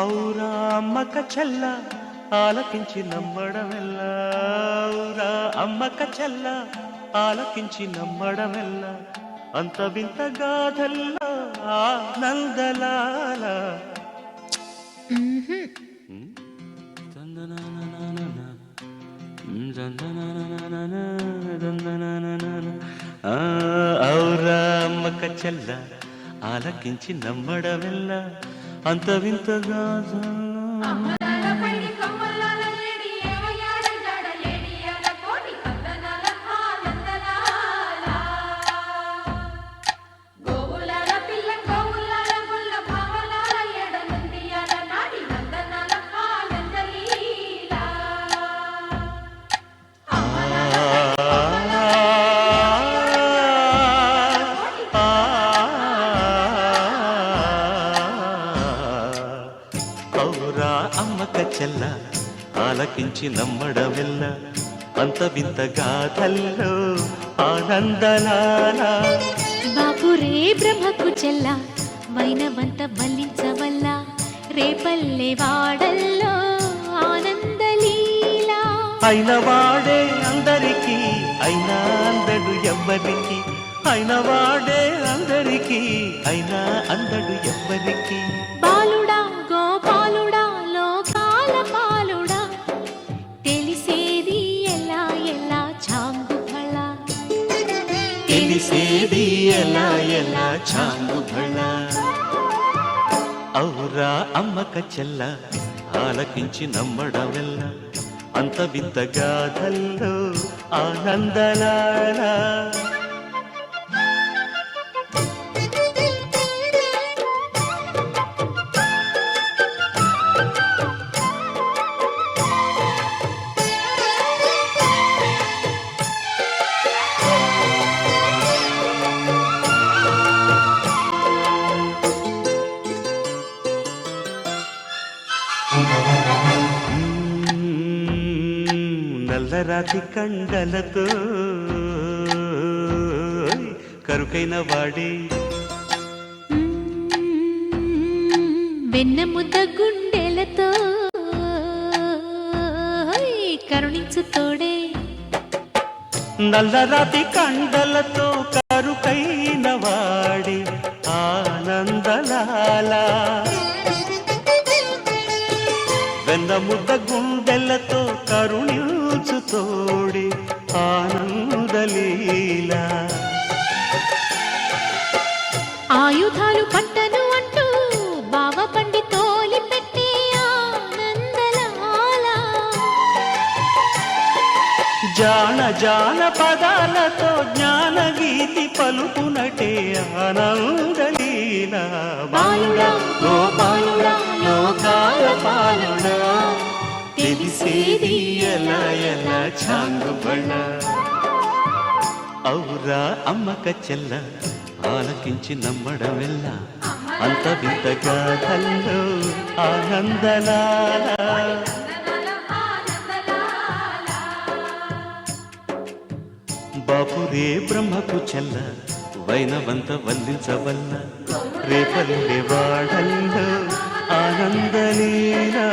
ఔరా అమ్మక చెల్ల ఆలకించి నమ్మడమెల్లా, ఔరా అమ్మక చెల్ల ఆలకించి నమ్మడమెల్ల, అంత వింత గాథల్లా ఆనందలాల. ఔరా అమ్మక చెల్ల ఆలకించి నమ్మడమెల్ల, అంత వింత గాథల్లా. ఔరా అమ్మక చెల్ల ఆలకించి నమ్మడమెల్ల, అంత వింత గాథల్లో ఆనందలాల. బాపురే బ్రహ్మకు చెల్ల వైనవంత వల్లించవల్ల, రేపల్లె వాడల్లో ఆనందలీలా. అయిన వాడే అందరికీ అయినా అందడు ఎవ్వరికి, అయిన వాడే అందరికీ అయినా అందడు ఎవ్వరికి. బాలుడా గోపాలుడా లోకాల పాలుడా, తెలిసేది ఎలా ఎలా చాంగుఫళ, తెలిసేది ఎలా ఎలా చాంగుఫళ. ఔరా అమ్మక చెల్ల ఆలకించి నమ్మడమెల్ల, అంత వింత గాథల్లో ఆనందలాల. నల్లరాతి కండలతో కరుకైన వాడి, వెన్న ముద్ద గుండెలతో కరుణించు తోడే. నల్లరాతి కండలతో కరుకైన వాడి ఆనందలాల, వెన్న ముద్ద గుండెలతో కరుణించు తోడి ఆనందలీల. ఆయుధాలు పట్టను అంటూ బావ పండి తోలి పెట్టే ఆనందలాల. జాన జాన పదాలతో జ్ఞానగీతి పలుకునటే ఆనందలీల. బాలుడా గోపాలుడా లోకాల పాలుడా, తెలిసేది ఎలా ఎలా చాంగుబళ. ఔరా అమ్మక చెల్ల ఆలకించి నమ్మడమెల్ల, అంత వింత గాథల్లో ఆనందలాల. బాపురే బ్రహ్మకు చెల్ల వైనవంత వల్లించవల్ల, రేపల్లె వాడల్లో ఆనందలీలా.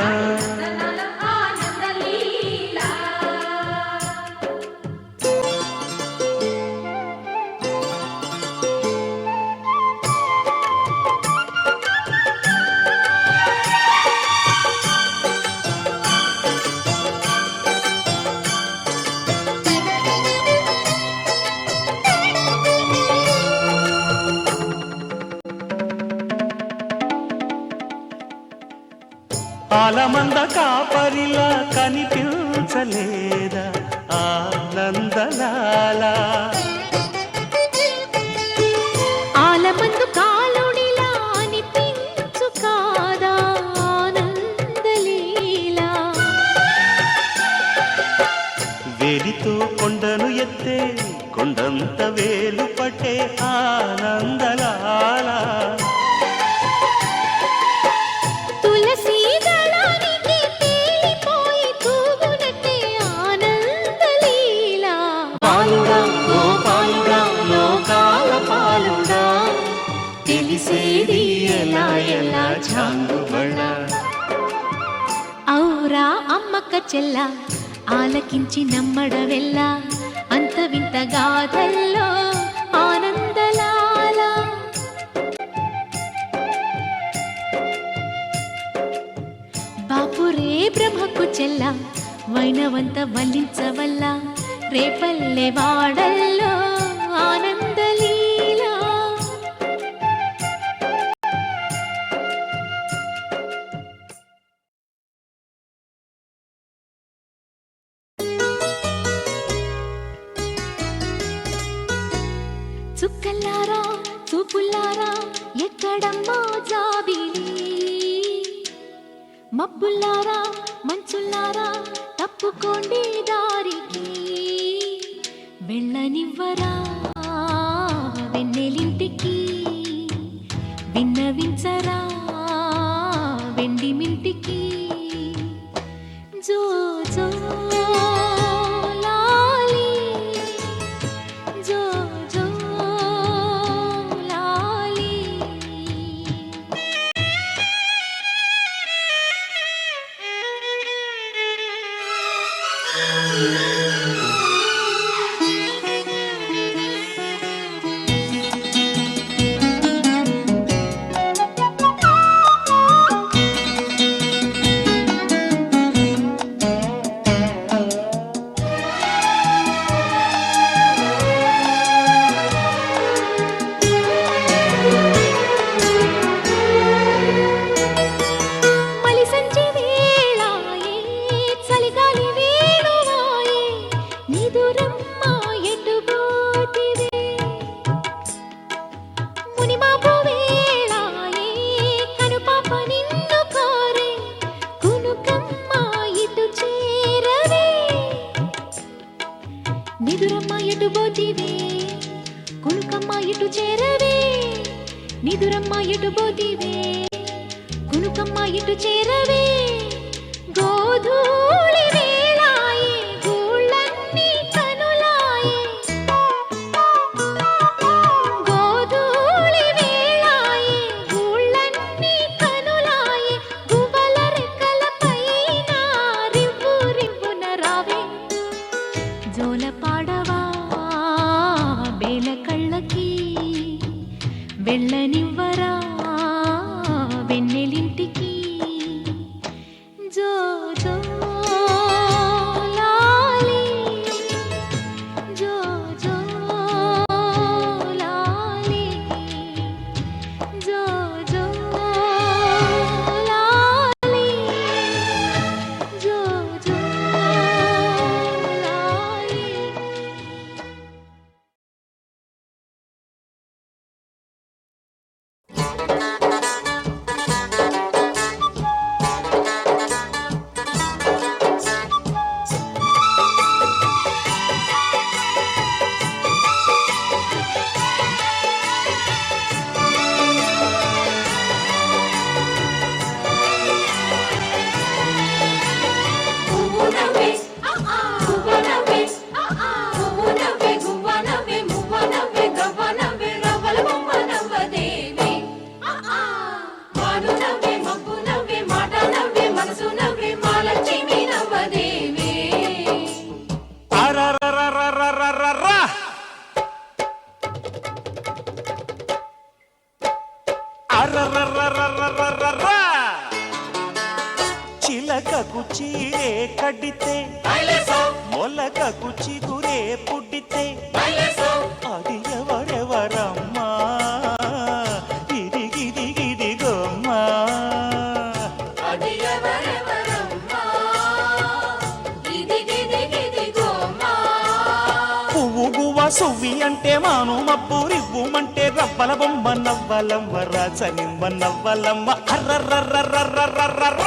ఆలమంద కాపరిలా కనిపించలేదా ఆనందలాల, ఆలమందు కాలుడిలా అనిపించు కాదా ఆనందలీలా. వేలితో కొండను ఎత్తే కొండంత వేలు పట్టే ఆనందలాల. తులసి దళానికి తేలిపోయి తూగునట్టే ఆనందలీలా. పాలుడా గోపాలుడా లోకాల పాలుడా, డాంగుబళ ఔరా అమ్మక్క చెల్ల ఆలకించి నమ్మడవెల్ల అంత వింత గాథల్లో ఆనందలాల బాపురే బ్రహ్మకు చెల్ల వైనవంత వల్లించవల్ల రేపల్లె వాడల్లో ఆనందలీల చుక్కల్లారా చూపుల్లారా ఎక్కడమ్మా జాబిలి మబ్బుల్లారా మంచుల్లారా తప్పుకోండి దారికి వెళ్ళనివ్వరా వెన్నెలింటికి విన్నవించరా వెండి మింటికి జో జో లాలి జో జో లాలి మలి సంచి వేళాయే చలిగాలి వేణువాయే నిదురమ్మ ఎటుబోటివే మునిమాపు వేళాయే కనుపాప నిన్ను కోరే కునుకమ్మ ఇటు చేరవే నిదురమ్మ ఎటుబోటివే కునుకమ్మ ఇటు చేరవే నిదురమ్మ ఎటుబోటివే కునుకమ్మ ఇటు చేరవే గోధూళి వేళాయే గూళ్ళన్నీ కనులాయే గోధూళి వేళాయే గూళ్ళన్నీ కనులాయే గువ్వల రెక్కల పైన రివ్వు రివ్వున రావే జోల పాడవా బేల కళ్ళకి వెళ్ళనివ్వరా వెన్నెలింటికి జో జో లాలి జో జో లాలి జో జో లాలి జో జో లాలి అరరరరరరరరర. అరరరరరరరర. చిలకకు చీరే కడితే మొలకకు చిగురే పుట్టితే అది ఎవరెవరమ్మా ఇదిగిదిగిదిగోమ్మా పువ్వు గువ్వ సువ్వి అంటే మాను మబ్బు రివ్వుమంటే రవ్వల బొమ్మ నవ్వలమ్మ రాచనిమ్మ నవ్వలమ్మ అర్రర్రర్రర్రర్రర్ర.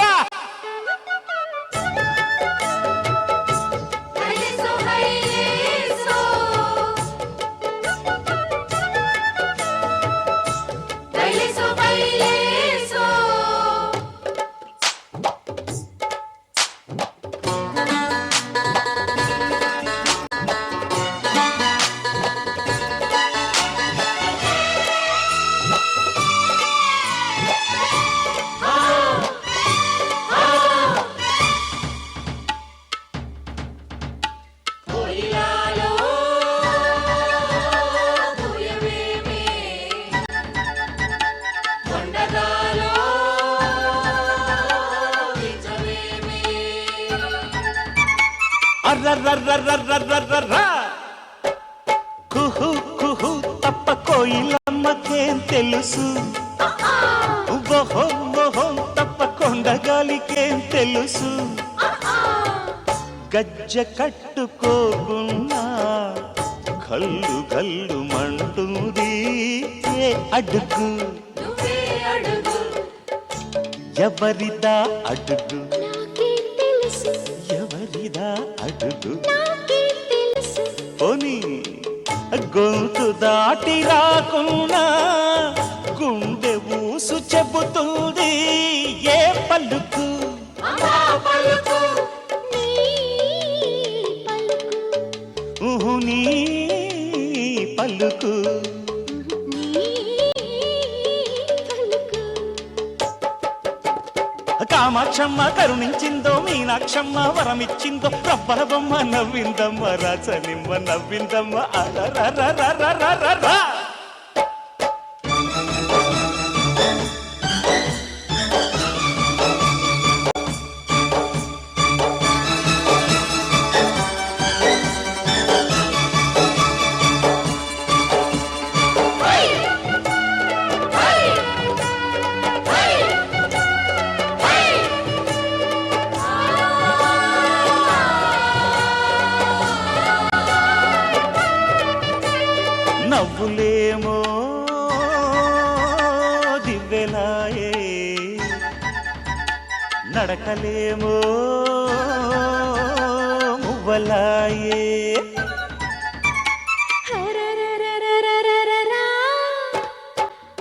అర్రర్రర్రర్రర్రర్రర్రర్ర. కుహు కుహు తప్ప కోయిలమ్మకేం తెలుసు, మొహం మొహం తప్ప కొండగాలికేం తెలుసు. గజ్జ కట్టుకోకున్నా కల్లు కల్లు మంటుంది ఏ అడుగు, ఎవరిదా అడుగు, నాకేం తెలుసు, ఎవరిదా అడుగు. నాకేం తెలుసు. పోనీ గొంతు దాటి రాకున్నా గుండె ఊసు చెబుతుంది ఏ పలుకు. నీ పలుకు, ఊహు నీ పలుకు. నీ పలుకు. కామాక్షమ్మ కరుణించిందో, మీనాక్షమ్మ వరమిచ్చిందో, రబ్బల బొమ్మ నవ్విందమ్మ, రాచనిమ్మ నవ్విందమ్మ. అరరరరరరరర. నవ్వులేమో దివ్వెలాయే, నడకలేమో మువ్వలాయే. హరరరరరరరరా.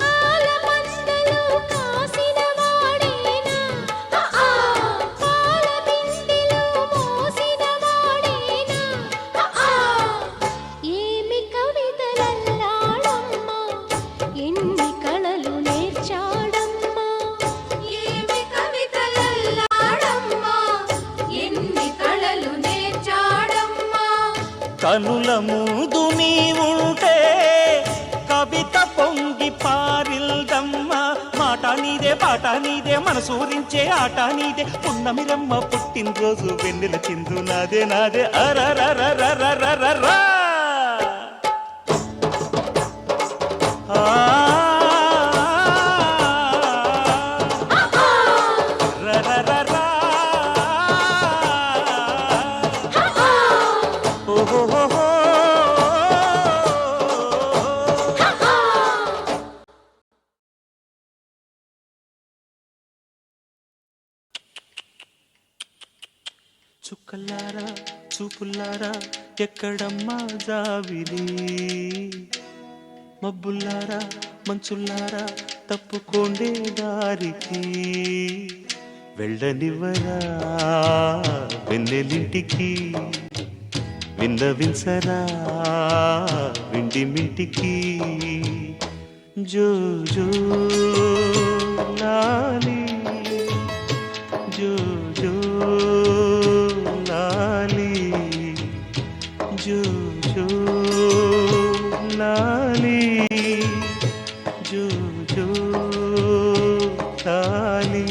ఆలమందలో కాసిన వాడేనా, పాల బిందెలో మోసిన వాడేనా. ఏమి కవితలల్లాడమ్మా, ఎన్ని కళలు నేర్చాడమ్మా. ఏమి కవితలల్లాడమ్మా, ఎన్ని కళలు నేర్చాడమ్మా. కనుల ముందు నీవుంటే కవిత పొంగి పారిల్దమ్మ. మాట నీదే పాట నీదే మనసూరించే ఆట నీదే. పున్నమిరమ్మ పుట్టినరోజు వెన్నెల చిందు నాదే నాదే. అరరరరరరరర. రరరర. ఓహోహోహో. చుక్కలారా చూపులారా ఎక్కడమ్మా జావిలి, మబ్బుల్లారా మంచుల్లారా తప్పుకోండే దారికి. వెళ్ళనివ్వరా వెన్నెలింటికి, విన్నవించరా విండి మిటికి. జో జో లాలి, జో జో లాలి, జో జో లాలి, జో జో లాలి.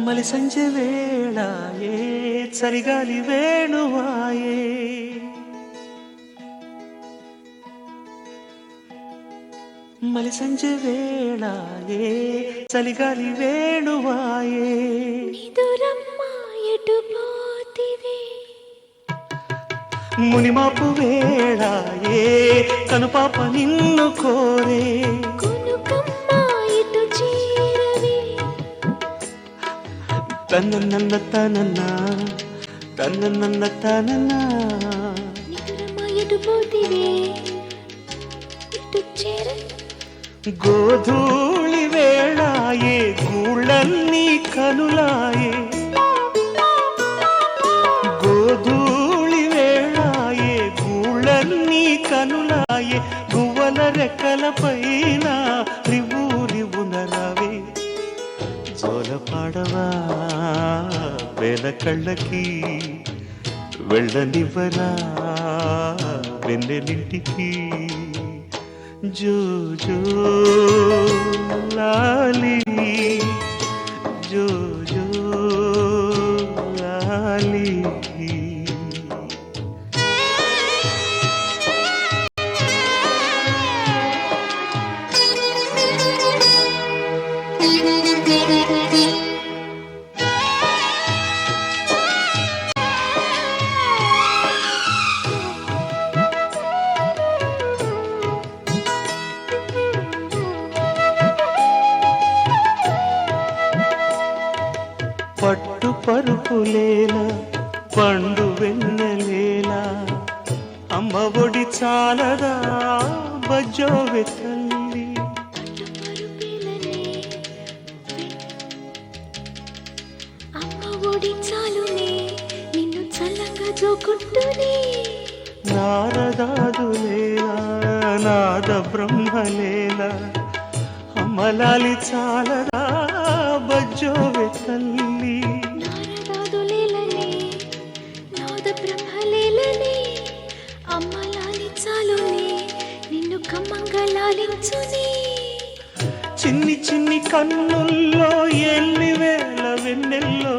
మలి సంజె వేళాయే చలిగాలి వేణువాయే, మలి సంజె వేళాయే చలిగాలి వేణువాయే. నిదురమ్మా ఎటు పోతివే, మునిమాపు వేళాయే కనుపాప నిన్ను కోరే. కొనుకమ్మా ఇటు చేరవే, తనన్న తనన్నా తనన్న తనన్నా. నిదురమ్మా ఎటు పోతివే, ఇటు చేర. గోధూళి వేళాయే గూళ్ళన్నీ కనులాయే, గోధూళి వేళాయే గూళ్ళన్నీ కనులాయే. గువ్వల రెక్కల పైన రివ్వు రివ్వున రావే, పాడవా వేల కళ్ళకి వెళ్ళనివ్వరా వెన్నెలింటికి జో జో లాలి జో జో లాలి పట్టు పరుపులేలా పండు వెన్నెలేలా అమ్మ ఒడి చాలదా బజ్జోవె తల్లి అమ్మ ఒడి చాలునే నిన్ను చల్లంగా జోకుంటూనే నారదాదులేలా నాద బ్రహ్మలేలా అమ్మలాలి చాలదా బజ్జోవె తల్లి నారదాదులేలనే నాద బ్రహ్మలేలనే అమ్మ లాలించాలునే నిన్ను కమ్మంగా లాలించునే చిన్ని చిన్ని కన్నుల్లో ఎన్ని వేల వెన్నెల్లో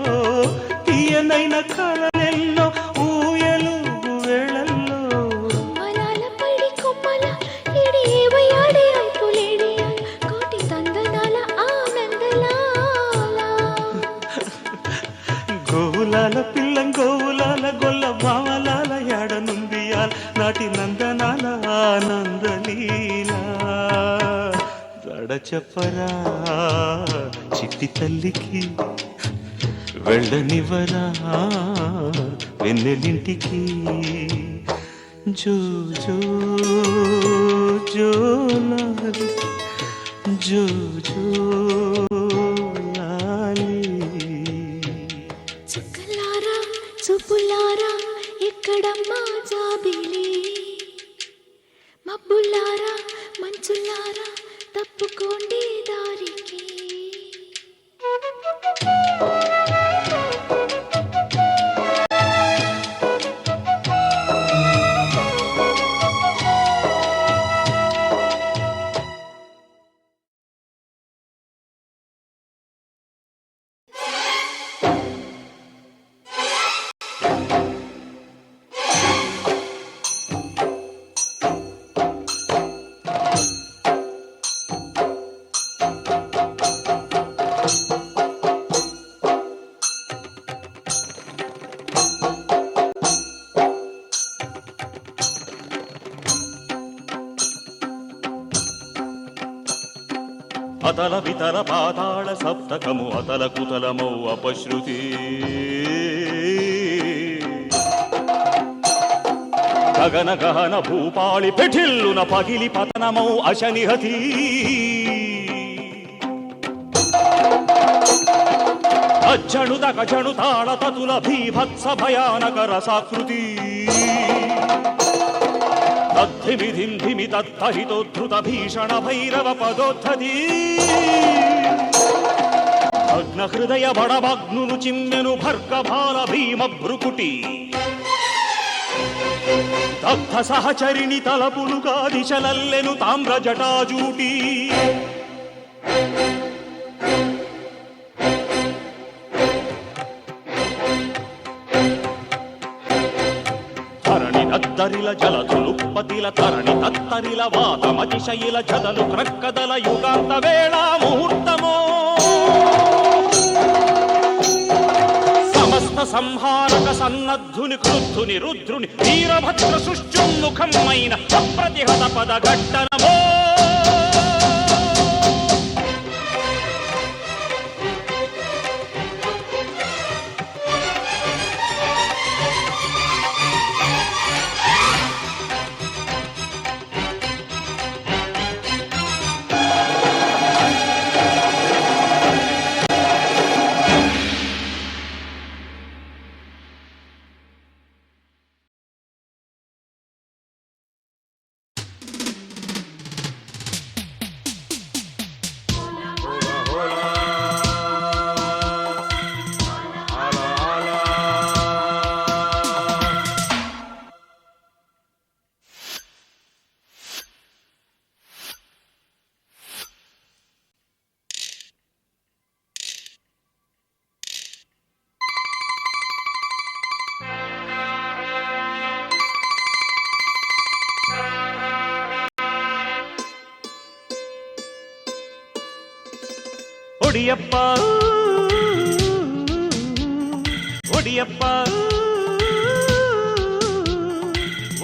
తీయనైన కళలెల్లో ఊయలుగు వేళల్లో అమ్మలాల పడి కొమ్మల ఇడి ఏవయాడే అయిపోలేడియా కోటి తందనాల ఆనందలాల గోవులాల పిల్లం గోవులాల గొల్ల భావలాల ఏడనుందియాల నాటి నందనాల ఆనందలీలా దడ చెప్పరా చిట్టి తల్లికి వెళ్ళనివ్వరా వెన్నెలింటికి జో జో జోలాలి జో జోలాలి చుక్కలారా చూపులారా ఎక్కడమ్మా జాబిలి మబ్బులారా మంచులారా తప్పుకోండి దారికి అతల వితల పాతాళ సప్తకము అతల కుతలమౌ అపశ్రుతి గగన గహన భూపాళి పెఠిల్లున పగిలి పతనమౌ అశనిహతి అజ్జణుత గజణు తాళ తతుల భీభత్స భయానక రసాకృతి తద్ధిమి తత్తహితోద్ధృత భీషణ భైరవ పదోద్ధతి అగ్న హృదయ బడభగ్నులు చిమ్మెను భర్గభాల భీమ భ్రుకుటి దగ్ధ సహచరిణి తలపులుగా దిశలల్లెను తామ్ర జటాజూటి దద్దరిల జలధులుపతిల తరణి తత్తరిల వాతమతిశయిల జదలు క్రక్కదల యుగాంత వేళ ముహూర్తమో సమస్త సంహారక సన్నద్ధుని క్రుద్ధుని రుద్రుని వీరభద్ర సుష్యున్ముఖమైన అప్రతిహత పద ఘట్టనమో ఒడియప్ప ఒడియప్ప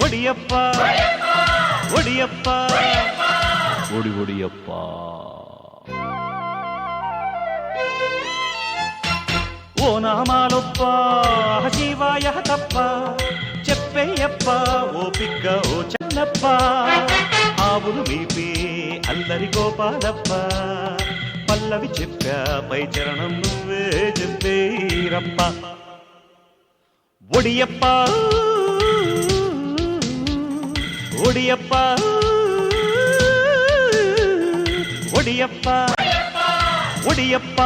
ఒడియప్ప ఒడియప్ప ఒడియప్ప ఓ నామాలొప్ప శివాయ తప్ప చెప్పేయప్ప ఓ పిగ్గ ఓ చన్నప్ప ఆవులు మీపే అల్లరి గోపాలప్ప పల్లవి చెప్పా పై చరణం నువ్వే చెప్పేరప్ప ఒడియప్ప ఒడియప్ప ఒడియప్ప ఒడియప్ప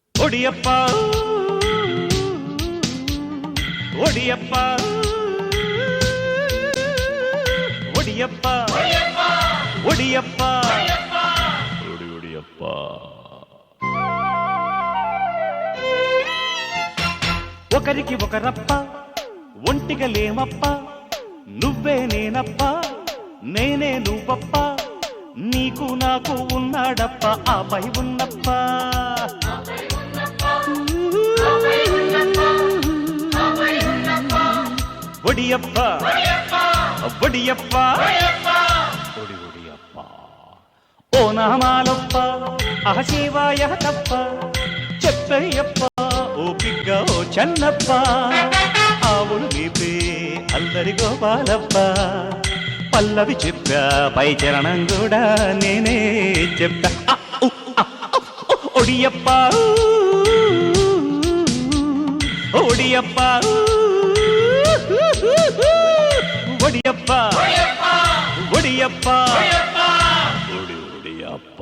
ఒడియప్ప ఒడియప్ప ఒడియప్ప ఒడియప్ప ఒడియప్ప ఒడియప్ప ఒకరికి ఒకరప్ప ఒంటిగా లేమప్ప నువ్వే నేనప్ప నేనే నువ్వప్ప నీకు నాకు ఉన్నాడప్ప ఆపై ఉన్నప్ప ఒడియప్ప ఒడియప్ప ఒడియప్ప ఓ నామాలప్ప శివాయ తప్ప చెప్పయ్యప్ప ఓ పిగ్గ ఓ చన్నప్ప ఆవులు మీపే అల్లరి గోపాలప్ప పల్లవి చెప్పా పై చరణం కూడా నేనే చెప్పా ఒడియప్ప ఒడియప్ప ఒడియప్ప ఒడియప్ప ఒడియప్ప